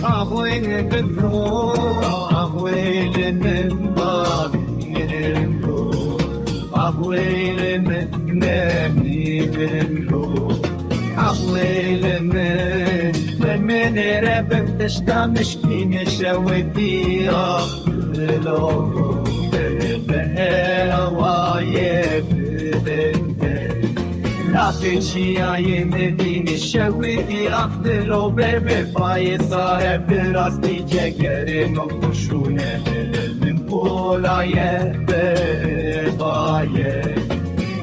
أهوين بالروح أهوين من ضامين الروح أهوين من نبي بالروح أهوين من رب تشتمش كين شودي أخلو بهواي Ateşi yemediğini şevki aklını verme payı sahip biraz diyeceklerin o kuşun elinin kulaye bebaye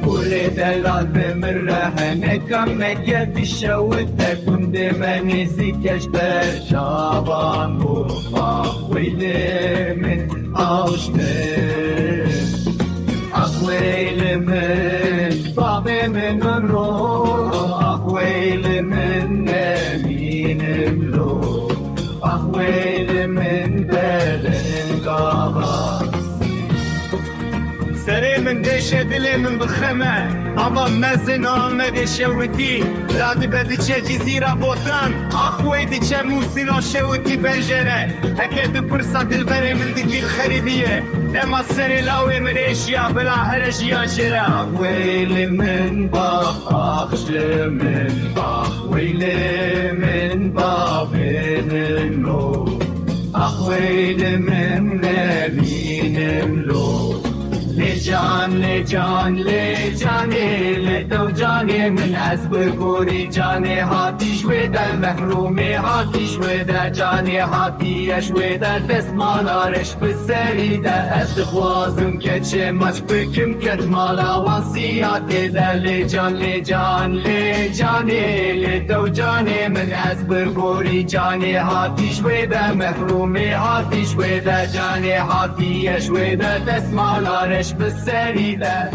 Kule delal bemirrahene kammeke bir şevte kunde menizi keşber şaban bu ahvilimin avşte Ahvilimin Babimin ruh Ahvilimin eminim ruh Ahvilimin belin gavas سري من ديشة دلي من بخمة أبا مزن آمد شوتي رادي بدي چه جزيرة بوطن أخوي دي چه موسينا شوتي بنجرة هكي بپرسا دلبري من دي دل خريبية لما سري لاوي من إيشيا بلا هرشيا جرة أخويلي من باب أخشي من أخويلي من باب النور أخويلي من نبي نملو لجان لجان لجاني لتو جاني من حسب كوري جاني هاتي شويدا المحرومي هاتي شويدا جاني هاتي شويدا البسمانا رش بالسريدة استخوازم كتشي ماش بكم كت مالا وصياتي دا لجان لجان لجاني لتو جاني من حسب كوري جاني هاتي شويدا محرومي هاتي شويدا جاني هاتي شويدا البسمانا رش بالسريدة